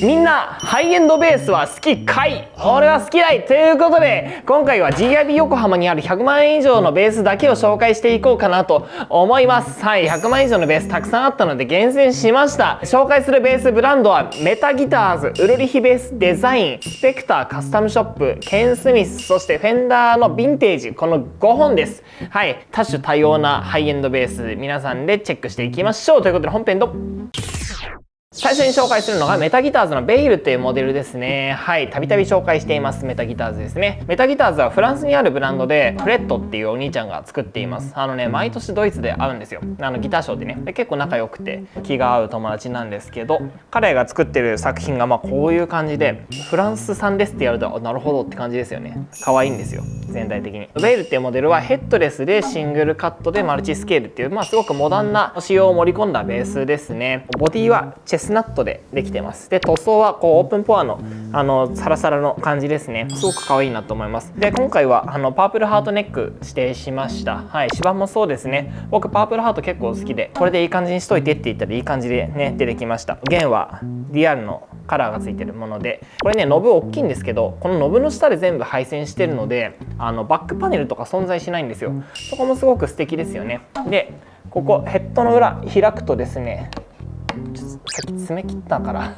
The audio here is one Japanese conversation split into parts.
みんなハイエンドベースは好きかい？俺は好きだいということで、今回は GIB 横浜にある100万円以上のベースだけを紹介していこうかなと思います。はい、100万円以上のベースたくさんあったので厳選しました。紹介するベースブランドはメタギターズ、ウルリヒベースデザイン、スペクターカスタムショップ、ケンスミス、そしてフェンダーのヴィンテージ、この5本です。はい、多種多様なハイエンドベース皆さんでチェックしていきましょう。ということで本編ど最初に紹介するのがメタギターズのベイルというモデルですね。はい、たびたび紹介していますメタギターズですね。メタギターズはフランスにあるブランドでフレットっていうお兄ちゃんが作っています。毎年ドイツで会うんですよ。ギターショーでね。で結構仲良くて気が合う友達なんですけど、彼が作ってる作品がこういう感じで、フランス産ですってやるとなるほどって感じですよね。可愛いんですよ。全体的に。ベイルっていうモデルはヘッドレスでシングルカットでマルチスケールっていうすごくモダンな仕様を盛り込んだベースですね。ボディはチェスナットでできてます。で塗装はオープンポアのサラサラの感じですね。すごく可愛いなと思います。で今回はパープルハートネック指定しました。はい、指板もそうですね。僕パープルハート結構好きで、これでいい感じにしといてって言ったらいい感じでね出てきました。弦は DR のカラーがついてるもので、これねノブ大きいんですけど、このノブの下で全部配線してるのでバックパネルとか存在しないんですよ。そこもすごく素敵ですよね。でここヘッドの裏開くとですね、さっき爪切ったから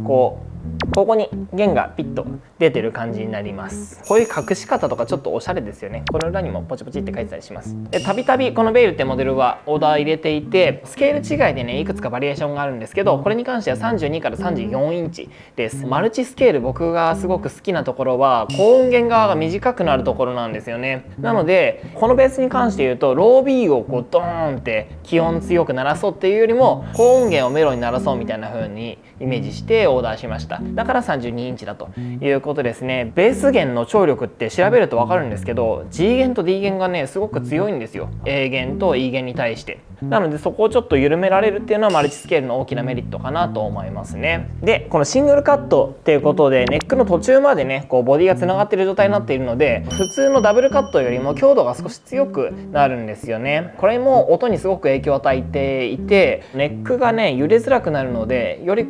ここに弦がピッと出てる感じになります。こういう隠し方とかちょっとおしゃれですよね。この裏にもポチポチって書いてたりします。でたびたびこのベイルってモデルはオーダー入れていて、スケール違いでねいくつかバリエーションがあるんですけど、これに関しては32から34インチです。マルチスケール僕がすごく好きなところは高音源側が短くなるところなんですよね。なのでこのベースに関して言うとロー B をドーンって気温強く鳴らそうっていうよりも高音源をメロに鳴らそうみたいな風にイメージしてオーダーしました。だから32インチだということですね。ベース弦の張力って調べると分かるんですけど、 G 弦と D 弦がねすごく強いんですよ。 A 弦と E 弦に対して。なのでそこをちょっと緩められるっていうのはマルチスケールの大きなメリットかなと思いますね。でこのシングルカットっていうことでネックの途中までねボディがつながっている状態になっているので、普通のダブルカットよりも強度が少し強くなるんですよね。これも音にすごく影響を与えていて、ネックがね揺れづらくなるので、より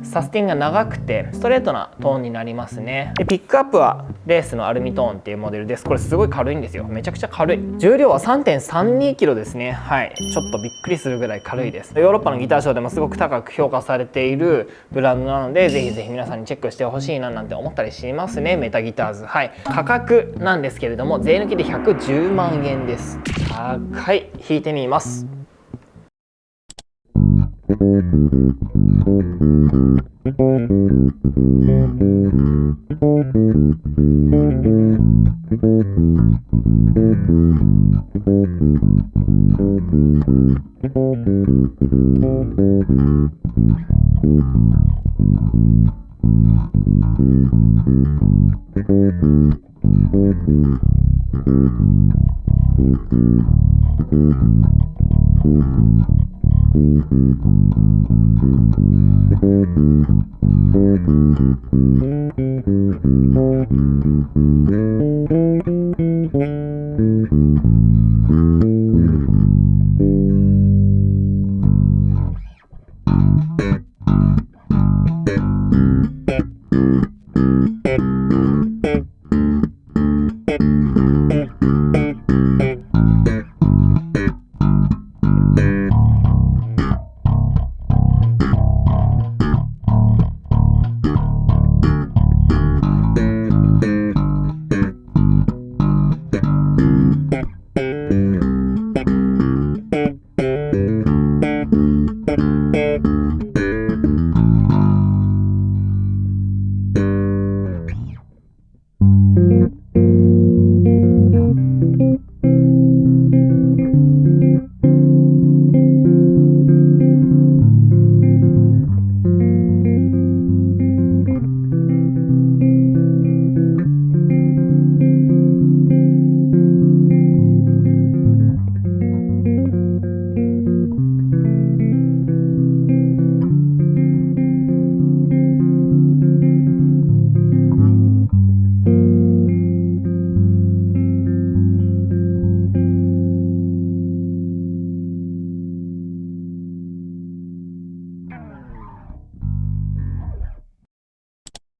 サスティンが長くてストレートなトーンになりますね。でピックアップはレースのアルミトーンっていうモデルです。これすごい軽いんですよ。めちゃくちゃ軽い。重量は 3.32 キロですね。はい、ちょっとびっくりするぐらい軽いです。ヨーロッパのギターショーでもすごく高く評価されているブランドなので、ぜひぜひ皆さんにチェックしてほしいななんて思ったりしますね。メタギターズ。はい、価格なんですけれども税抜きで110万円です。高い。弾いてみます。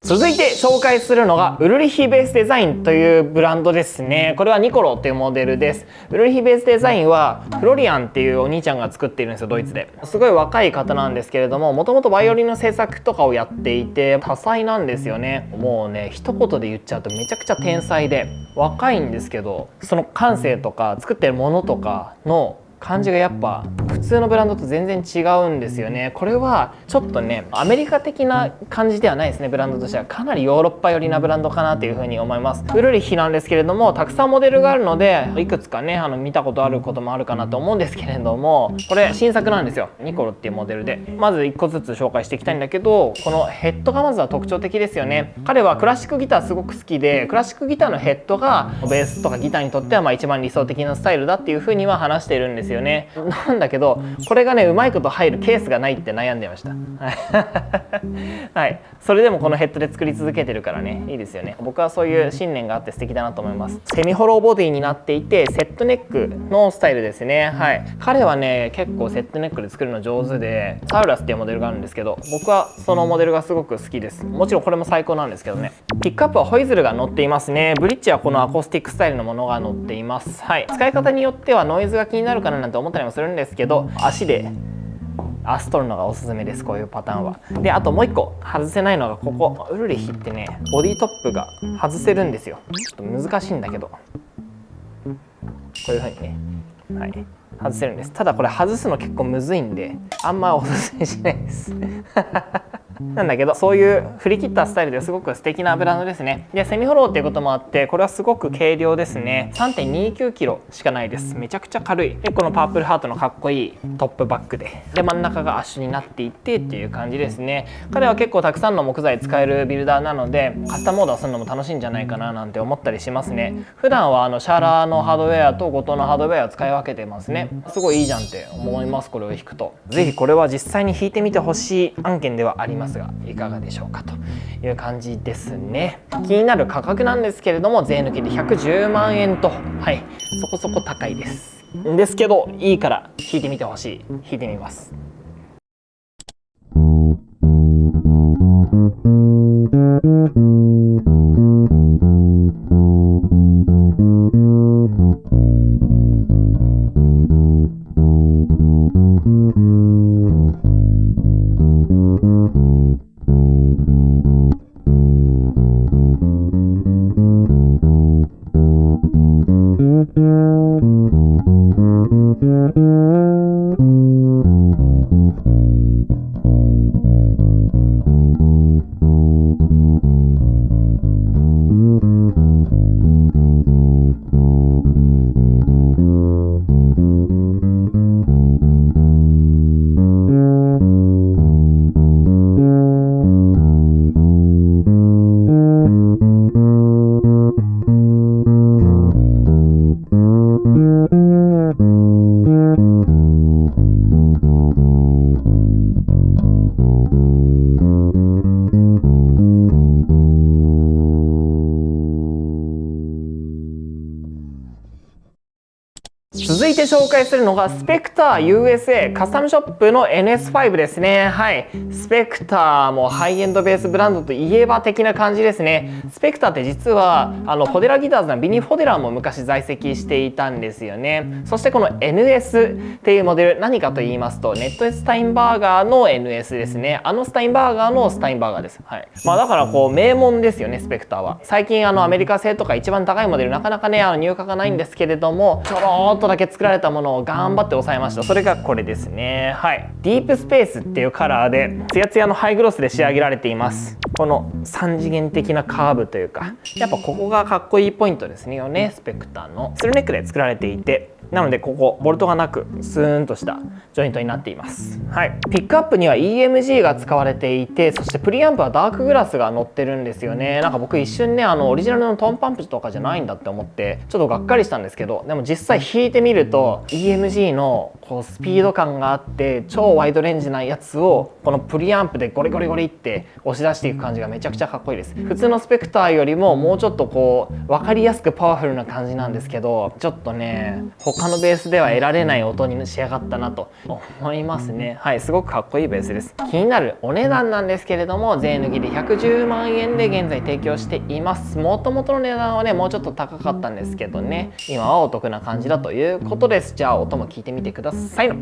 続いて紹介するのがウルリヒベースデザインというブランドですね。これはニコロというモデルです。ウルリヒベースデザインはフロリアンっていうお兄ちゃんが作っているんですよ、ドイツで。すごい若い方なんですけれども、もともとバイオリンの制作とかをやっていて多彩なんですよね。もうね、一言で言っちゃうとめちゃくちゃ天才で、若いんですけど、その感性とか作ってるものとかの感じがやっぱ普通のブランドと全然違うんですよね。これはちょっとね、アメリカ的な感じではないですね。ブランドとしてはかなりヨーロッパ寄りなブランドかなというふうに思います。ウルリヒなんですけれども、たくさんモデルがあるのでいくつかね見たことあることもあるかなと思うんですけれども、これ新作なんですよ。ニコロっていうモデルで、まず1個ずつ紹介していきたいんだけど、このヘッドがまずは特徴的ですよね。彼はクラシックギターすごく好きで、クラシックギターのヘッドがベースとかギターにとっては一番理想的なスタイルだっていうふうには話しているんですよね。なんだけど、これがねうまいこと入るケースがないって悩んでました。はい、それでもこのヘッドで作り続けてるからね、いいですよね。僕はそういう信念があって素敵だなと思います。セミホローボディになっていてセットネックのスタイルですね。はい、彼はね結構セットネックで作るの上手で、サウラスっていうモデルがあるんですけど、僕はそのモデルがすごく好きです。もちろんこれも最高なんですけどね。ピックアップはホイズルが乗っていますね。ブリッジはこのアコースティックスタイルのものが乗っています。はい、使い方によってはノイズが気になるかななんて思ったりもするんですけど、足でアス取るのがおすすめです。こういうパターンは。で、あともう一個外せないのがここ。ウルリヒってねボディトップが外せるんですよ。ちょっと難しいんだけど、こういう風にね、はい、外せるんです。ただこれ外すの結構むずいんであんまおすすめしないですなんだけど、そういう振り切ったスタイルですごく素敵なブランドですね。で、セミホローっていうこともあって、これはすごく軽量ですね。 3.29 キロしかないです。めちゃくちゃ軽い。で、このパープルハートのかっこいいトップバッグで、真ん中がアッシュになっていてっていう感じですね。彼は結構たくさんの木材使えるビルダーなので、カスタムオーダーするのも楽しいんじゃないかななんて思ったりしますね。普段はシャーラーのハードウェアと後藤のハードウェアを使い分けてますね。すごいいいじゃんって思います。これを弾くとぜひこれは実際に弾いてみてほしい案件ではありますが、いかがでしょうかという感じですね。気になる価格なんですけれども、税抜きで110万円と、はい、そこそこ高いですけど、いいから弾いてみてほしい。弾いてみます。続いて紹介するのがスペクター USA カスタムショップの NS5 ですね。はい、スペクターもハイエンドベースブランドといえば的な感じですね。スペクターって実はフォデラギターズのビニー・フォデラーも昔在籍していたんですよね。そしてこの NS っていうモデル、何かと言いますとネットスタインバーガーの NS ですね。スタインバーガーのスタインバーガーです。はい、だからこう名門ですよね、スペクターは。最近アメリカ製とか一番高いモデルなかなかね入荷がないんですけれども、ちょろっとだけ作られたものを頑張って抑えました。それがこれですね。はい、ディープスペースっていうカラーでツヤツヤのハイグロスで仕上げられています。この3次元的なカーブというか、やっぱここがかっこいいポイントですよね。スペクターのスルーネックで作られていて、なのでここボルトがなくスーンとしたジョイントになっています。はい、ピックアップには EMG が使われていて、そしてプリアンプはダークグラスが乗ってるんですよね。なんか僕一瞬ねオリジナルのトーンパンプとかじゃないんだって思ってちょっとがっかりしたんですけど、でも実際弾いてみると EMG のこうスピード感があって超ワイドレンジなやつをこのプリアンプでゴリゴリゴリって押し出していく感じがめちゃくちゃかっこいいです。普通のスペクターよりももうちょっとこう分かりやすくパワフルな感じなんですけど、ちょっとね他他のベースでは得られない音に仕上がったなと思いますね。はい、すごくかっこいいベースです。気になるお値段なんですけれども、税抜きで110万円で現在提供しています。もともとの値段はねもうちょっと高かったんですけどね、今はお得な感じだということです。じゃあ音も聞いてみてくださいの。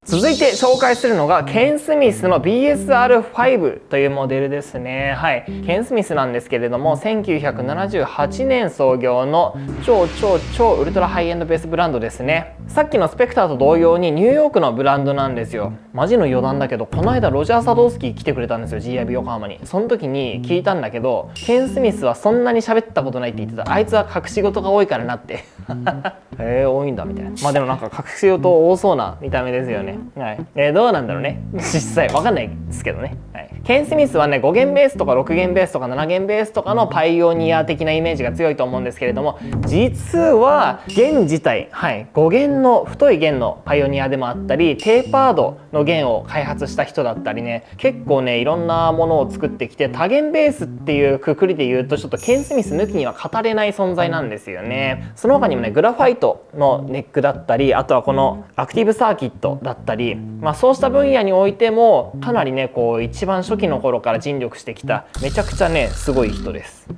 続いて紹介するのがケン・スミスの BSR5 というモデルですね。はい、ケン・スミスなんですけれども1978年創業の超ウルトラハイエンドベースブランドですね。さっきのスペクターと同様にニューヨークのブランドなんですよ。マジの余談だけど、この間ロジャー・サドウスキー来てくれたんですよ、 GIB 横浜に。その時に聞いたんだけど、ケン・スミスはそんなに喋ったことないって言ってた。あいつは隠し事が多いからなって多いんだみたいな。まあでもなんか隠し事多そうな見た目ですよね。はい、どうなんだろうね実際わかんないですけどね。はい、ケン・スミスはね5弦ベースとか6弦ベースとか7弦ベースとかのパイオニア的なイメージが強いと思うんですけれども、実は弦自体、はい、5弦の太い弦のパイオニアでもあったり、テーパードの弦を開発した人だったりね、結構ねいろんなものを作ってきて、多弦ベースっていうくくりで言うとちょっとケン・スミス抜きには語れない存在なんですよね。その他にもねグラファイトのネックだったり、あとはこのアクティブサーキットだったり、そうした分野においてもかなりねこう一番初期の頃から尽力してきためちゃくちゃねすごい人です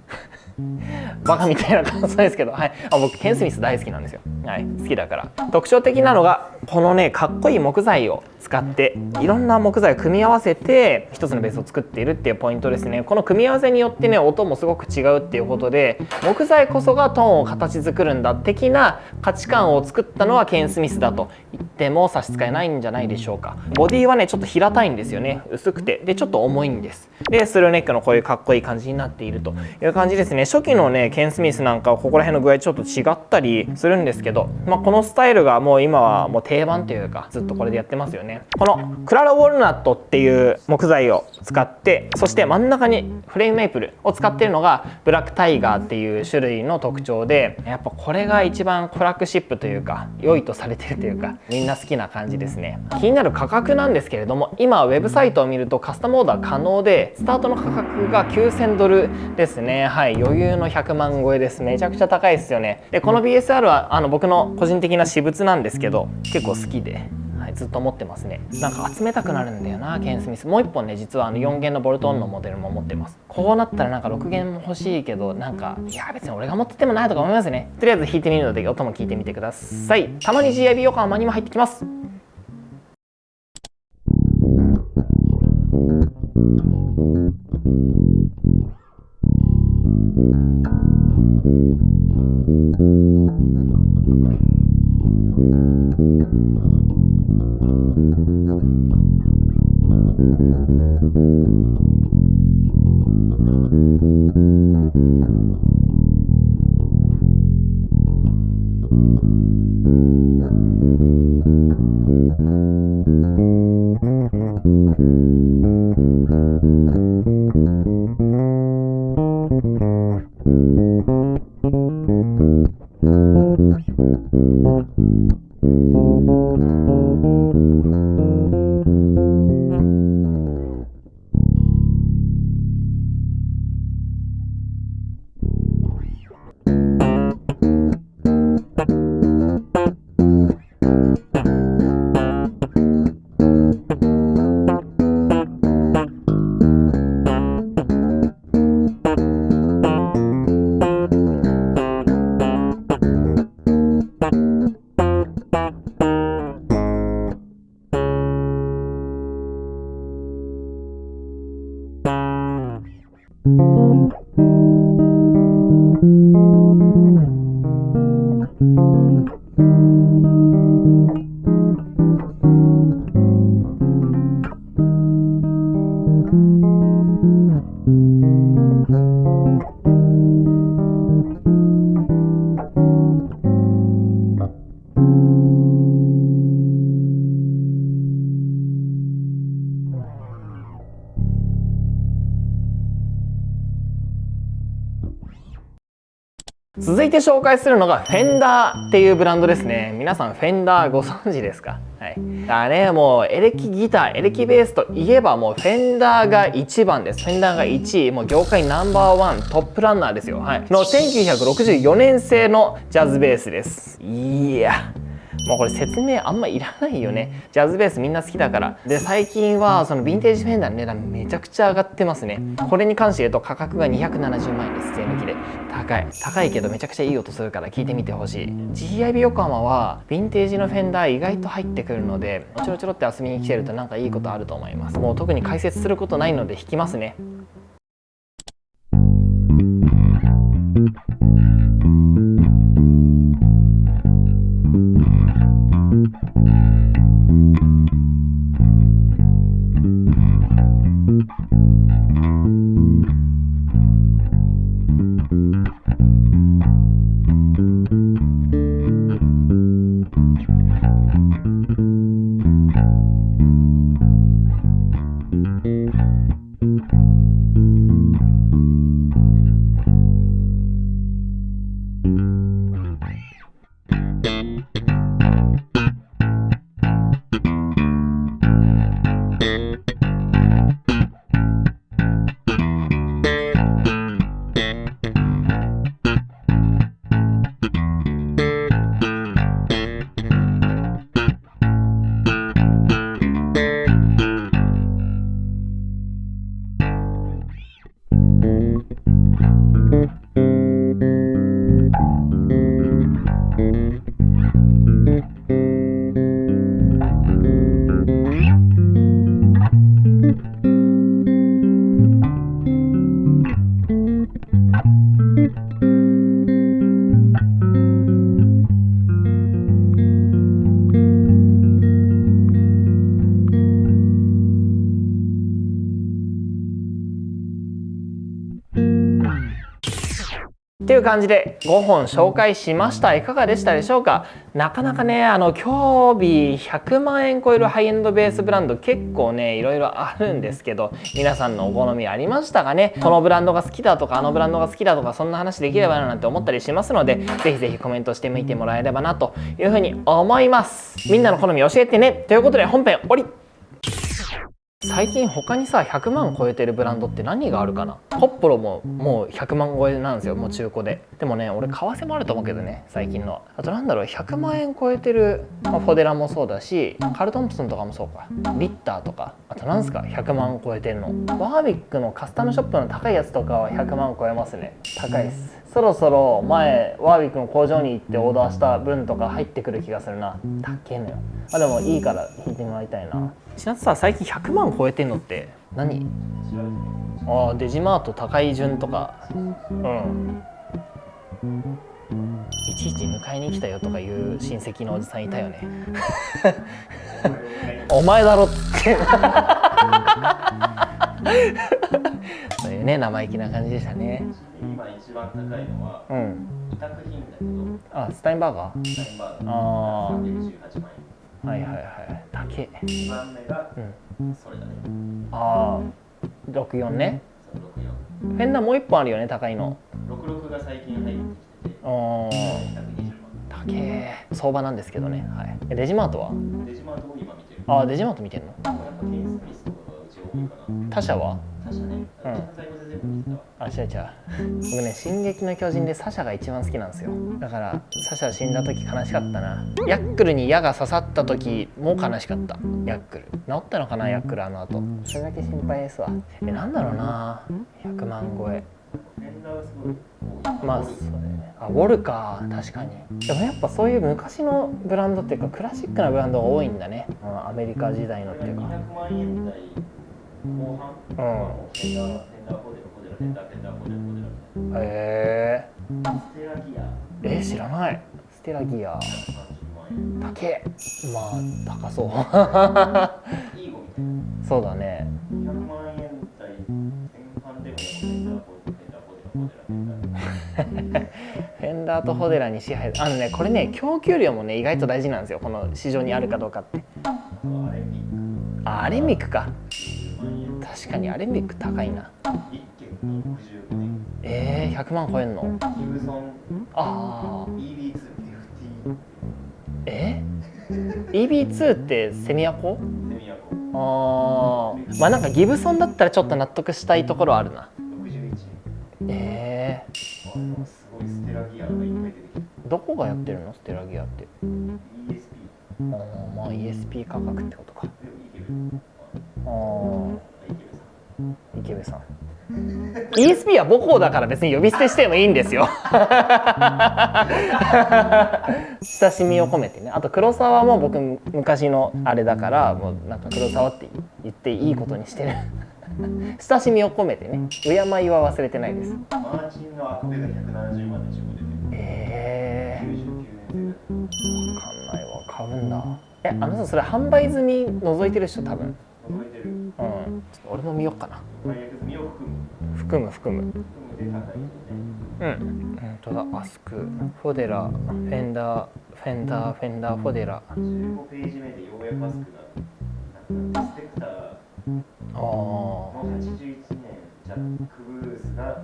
バカみたいな感想ですけど、はい、僕ケン・スミス大好きなんですよ。はい、好きだから。特徴的なのがこのねかっこいい木材を使っていろんな木材を組み合わせて一つのベースを作っているっていうポイントですね。この組み合わせによってね音もすごく違うっていうことで、木材こそがトーンを形作るんだ的な価値観を作ったのはケン・スミスだと言っても差し支えないんじゃないでしょうか。ボディはねちょっと平たいんですよね。薄くてでちょっと重いんです。でスルーネックのこういうかっこいい感じになっているという感じですね。初期のねケン・スミスなんかはここら辺の具合ちょっと違ったりするんですけど、このスタイルがもう今はもう定番というかずっとこれでやってますよね。このクララ・ウォルナットっていう木材を使って、そして真ん中にフレームメイプルを使っているのがブラックタイガーっていう種類の特徴で、やっぱこれが一番フラッグシップというか良いとされてるというかみんな好きな感じですね。気になる価格なんですけれども、今ウェブサイトを見るとカスタムオーダー可能で、スタートの価格が9000ドルですね。はい、余裕の100万超えです。めちゃくちゃ高いですよね。でこの BSR は僕の個人的な私物なんですけど結構好きで、はい、ずっと持ってますね。なんか集めたくなるんだよなケン・スミス。もう一本ね実は4弦のボルトオンのモデルも持ってます。こうなったらなんか6弦も欲しいけど、なんかいや別に俺が持っててもないとか思いますね。とりあえず弾いてみるので音も聞いてみてください。たまに GIB 横浜にも入ってきます。続いて紹介するのがフェンダーっていうブランドですね。皆さんフェンダーご存知ですか？はい。もうエレキギター、エレキベースといえばもうフェンダーが一番です。フェンダーが1位、もう業界ナンバーワントップランナーですよ。はい。の1964年製のジャズベースです。いや。もうこれ説明あんまいらないよね。ジャズベースみんな好きだから。で、最近はそのヴィンテージフェンダーの値段めちゃくちゃ上がってますね。これに関して言うと価格が270万円です。税抜きで。高いけどめちゃくちゃいい音するから聞いてみてほしい。GIB 横浜はヴィンテージのフェンダー意外と入ってくるので、ちょろちょろって遊びに来てるとなんかいいことあると思います。もう特に解説することないので弾きますね。っていう感じで5本紹介しました。いかがでしたでしょうか？なかなかね、興味100万円超えるハイエンドベースブランド結構ね、いろいろあるんですけど、皆さんのお好みありましたかね？このブランドが好きだとか、あのブランドが好きだとか、そんな話できればななんて思ったりしますので、ぜひぜひコメントしてみてもらえればなというふうに思います。みんなの好み教えてね。ということで本編終わり。最近他にさ100万超えてるブランドって何があるかな。ポップロももう100万超えなんですよ。もう中古で。でもね、俺為替もあると思うけどね、最近の。あとなんだろう、100万円超えてる、フォデラもそうだし、カルトンプソンとかもそうか、リッターとか、あとなんすか100万超えてるの。ワービックのカスタムショップの高いやつとかは100万超えますね。高いっす。そろそろ前ワービックの工場に行ってオーダーした分とか入ってくる気がするな。高えのよ。でもいいから弾いてもらいたいな。ちなみにさ、最近100万超えてんのって何？ああ、デジマート高い順とか、うん、いちいち迎えに来たよとかいう親戚のおじさんいたよねお前だろっつってそういうね、生意気な感じでしたね。今一番高いのは、うん、委託品だけど、あ、スタインバーガー、スタインバーガーあー、 318万円。はいはいはい、高え。2番目が、うん、それだね。ああ、64ね。そう64。フェンダーもう一本あるよね、高いの。66が最近入ってきてて、ああ、 120万。高え。相場なんですけどね。はい。デジマートは？デジマートを今見てる。ああ、デジマート見てんの？やっぱケンスミスとかがうち多いかな。他社は？他社ね、うんうちの在庫で全部見てたわ。あ、違う違う。僕ね、進撃の巨人でサシャが一番好きなんですよ。だからサシャ死んだ時悲しかったな。ヤックルに矢が刺さった時も悲しかった。ヤックル治ったのかな、ヤックルあの後。それだけ心配ですわ。なんだろうな、100万超え。フェンダーがすごい多い。まあそうだよね。あ、ウォルか、確かに。でもやっぱそういう昔のブランドっていうかクラシックなブランドが多いんだね。アメリカ時代のっていうか。200万円台後半、フェンダーホデル、ホデラ、フェンダーホデルみたいな。へステラギア知らない。ステラギア30万円。高え。まあ高そういいゴみたいな。そうだね。200万円台前半でもフェンダーホデラフェンダーとホデラに支配、ね、これね、供給量もね意外と大事なんですよ、この市場にあるかどうかって。アレンビック。あ、アレミックか。10万円。確かにアレミック高いな。一軒に65年。100万超えんの？ギブソンああ、 EB250。EB2 ってセミアコ？セミアコ。ああ、まあなんかギブソンだったらちょっと納得したいところあるな。61え円。すごいステラギアがいっぱい出てきた。どこがやってるの、ステラギアって。 ESP。まあ ESP 価格ってことか。池部さん、ESP は母校だから別に呼び捨てしてもいいんですよ親しみを込めてね。あと黒沢も僕昔のあれだから、もうなんか黒沢って言っていいことにしてる親しみを込めてね。敬いは忘れてないです。マーチンのアコベが170万で中古出てる。99年生わかんないわ、買うんだ。あのさ、それ販売済み覗いてる人多分。覗いてる。ちょっと俺も見よっかな。最悪身を含む。含むで高いよね。本当だ。アスク、フォデラ、フェンダー、フォデラ。15ページ目でようやくアスクがスペクターの81年ジャック・ブルースがこ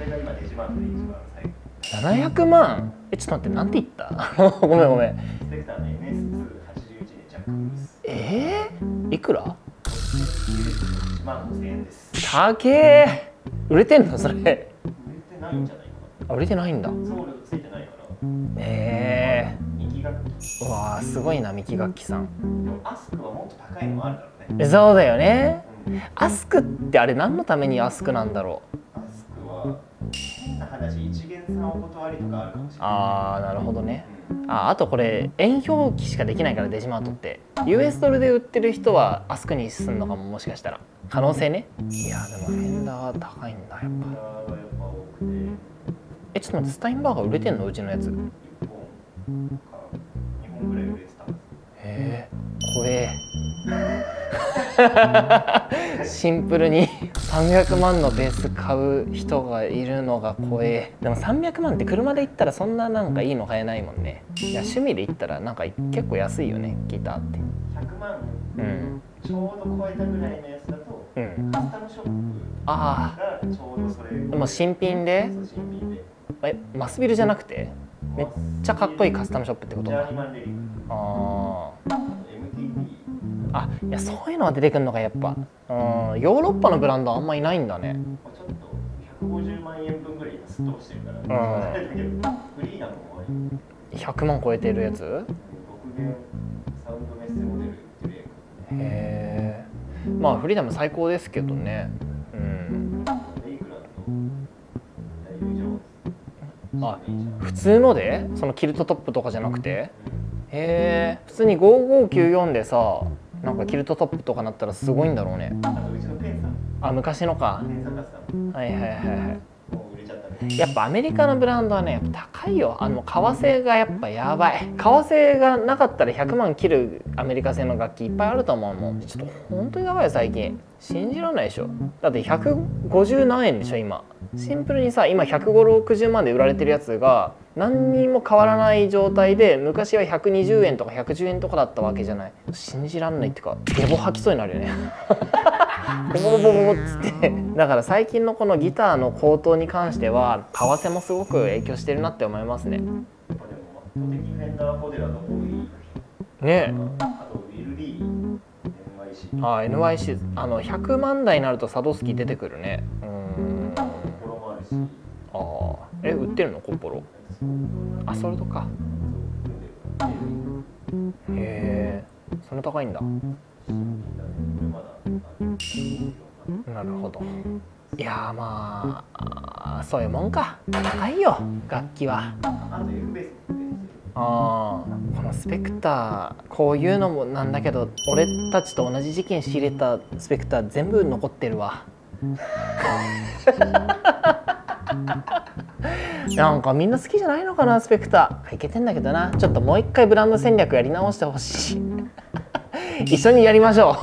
れが今デジマートで一番最後。700万？ちょっと待って、なんて言ったごめん。スペクターの NS281 年ジャック・ブルース。いくら1万5000円です。高え。売れてんのそれ？売れてないんじゃないかな。売れてないんだ。ソールついてないから。2楽器。うわー、すごいな、三木楽器さん。でもアスクはもっと高いのもあるだろうね。そうだよね。アスクってあれ何のためにアスクなんだろう。アスクは変な話、一元さんお断りとかあるかもしれない。あー、なるほどね。あとこれ円表記しかできないから、デジマートって US ドルで売ってる人はアスクにすんのかも、もしかしたら。可能性ね。いやでもフェンダー高いんだやっフェンダーがやっぱ多くて。ぱ。ちょっと待って、スタインバーガー売れてんの、うちのやつ。1本か2本ぐらい売れてた。怖えシンプルに300万のベース買う人がいるのが怖え。でも300万って車で行ったらそんななんかいいの買えないもんね。いや趣味で行ったらなんか結構安いよね、ギターって。100万うんちょうど超えたぐらいのやつだと、カスタムショップあがちょうどそれあ、もう新品で？そう新品でマスビルじゃなくてめっちゃかっこいいカスタムショップってことか。ジャーニマンレリック、あMTT。あ、いやそういうのが出てくるのがやっぱ、ヨーロッパのブランドあんまいないんだね。ちょっと150万円分ぐらい今すっ飛ばしてるから、フリーなのもあり。100万超えてるやつ？ 6弦サウンドメッセモデルっていうへえ。まあフリーダム最高ですけどね。レイクランド、大丈夫。あ、普通のでそのキルトトップとかじゃなくて？へえ。普通に5594でさ、なんかキルトトップとかなったらすごいんだろうね。あとうちのペンさんあ、昔のか。天坂さんはいはいはいはい。もう売れちゃったね。やっぱアメリカのブランドはねやっぱ高いよ。為替がやっぱやばい。為替がなかったら100万切るアメリカ製の楽器いっぱいあると思うもん。ちょっと本当にやばいよ最近。信じられないでしょ。だって150何円でしょ今。シンプルにさ今15060万で売られてるやつが何にも変わらない状態で昔は120円とか110円とかだったわけじゃない。信じらんないっていうかゲボ吐きそうになるよね。ボボボボボっつって。だから最近のこのギターの高騰に関しては為替もすごく影響してるなって思いますね。でも圧倒的にフェンダーコデラの多い。ね。あとウィルリー、NYC。あ、NYC 100万台になるとサドスキー出てくるね。コッポロもあるし。売ってるのコッポロ。あ、それとか。へえ、そんな高いんだ。なるほど。いやまあそういうもんか。高いよ楽器は。このスペクターこういうのもなんだけど俺たちと同じ時期に仕入れたスペクター全部残ってるわ。なんかみんな好きじゃないのかなスペクター。いけてんだけどな。ちょっともう一回ブランド戦略やり直してほしい。一緒にやりましょう。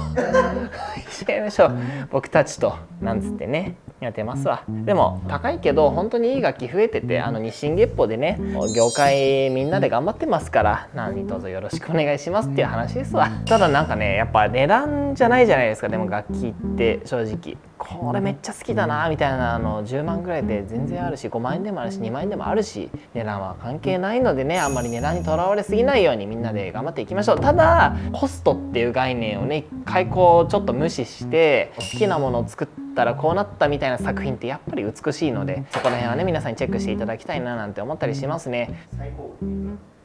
一緒にやりましょう。僕たちとなんつってねやってますわ。でも高いけど本当にいい楽器増えてて日進月歩でね業界みんなで頑張ってますから何卒よろしくお願いしますっていう話ですわ。ただなんかねやっぱ値段じゃないじゃないですか。でも楽器って正直これめっちゃ好きだなみたいな10万ぐらいで全然あるし5万円でもあるし2万円でもあるし値段は関係ないのでねあんまり値段にとらわれすぎないようにみんなで頑張っていきましょう。ただコストっていう概念をね一回こうちょっと無視して好きなものを作ったらこうなったみたいな作品ってやっぱり美しいのでそこら辺はね皆さんにチェックしていただきたいななんて思ったりしますね。最高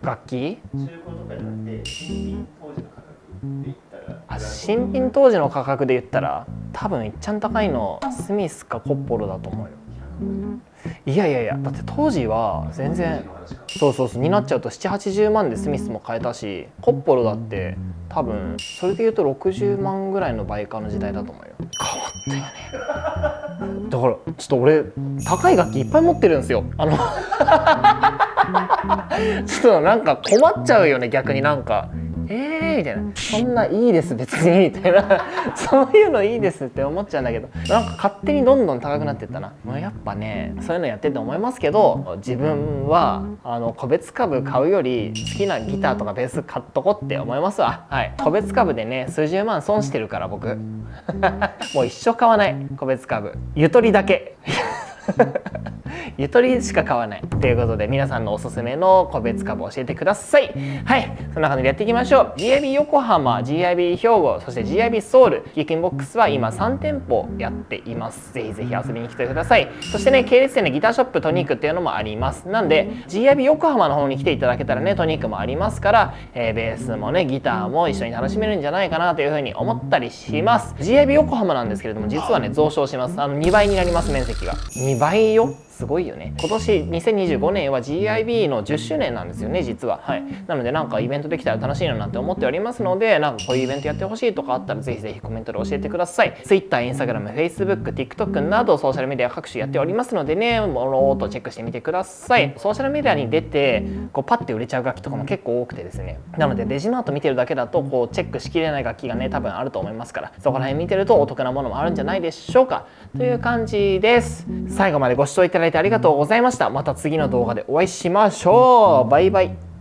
楽器中古とかじゃなくて新品当時の価格で言ったら新品当時の価格で言ったら多分いっちゃん高いのスミスかコッポロだと思うよ。いやいやいやだって当時は全然そうになっちゃうと780万でスミスも買えたしコッポロだって多分それで言うと60万ぐらいの倍価の時代だと思うよ。変わったよね。だからちょっと俺高い楽器いっぱい持ってるんですよ。ちょっとなんか困っちゃうよね逆になんか。みたいなそんないいです別にみたいなそういうのいいですって思っちゃうんだけどなんか勝手にどんどん高くなってったな。もうやっぱねそういうのやってて思いますけど自分は個別株買うより好きなギターとかベース買っとこって思いますわ。はい、個別株でね数十万損してるから僕もう一生買わない個別株ゆとりだけゆとりしか買わないということで皆さんのおすすめの個別株教えてください。はい、そんな感じでやっていきましょう。 GIB 横浜 GIB 兵庫そして GIB ソウルギークインボックスは今3店舗やっています。ぜひぜひ遊びに来てください。そしてね系列店でギターショップトニックっていうのもあります。なんで GIB 横浜の方に来ていただけたらねトニックもありますから、ベースもねギターも一緒に楽しめるんじゃないかなというふうに思ったりします。 GIB 横浜なんですけれども実はね増床します。2倍になります。面積が2倍よ。すごいよね。今年2025年は GIB の10周年なんですよね実は。はい、なのでなんかイベントできたら楽しいななんて思っておりますのでなんかこういうイベントやってほしいとかあったらぜひぜひコメントで教えてください。 Twitter、Instagram、Facebook、TikTok などソーシャルメディア各種やっておりますのでねもろーっとチェックしてみてください。ソーシャルメディアに出てこうパッて売れちゃう楽器とかも結構多くてですねなのでレジノート見てるだけだとこうチェックしきれない楽器がね多分あると思いますからそこら辺見てるとお得なものもあるんじゃないでしょうかという感じです。最後までご視聴いただいてありがとうございました。また次の動画でお会いしましょう。バイバイ。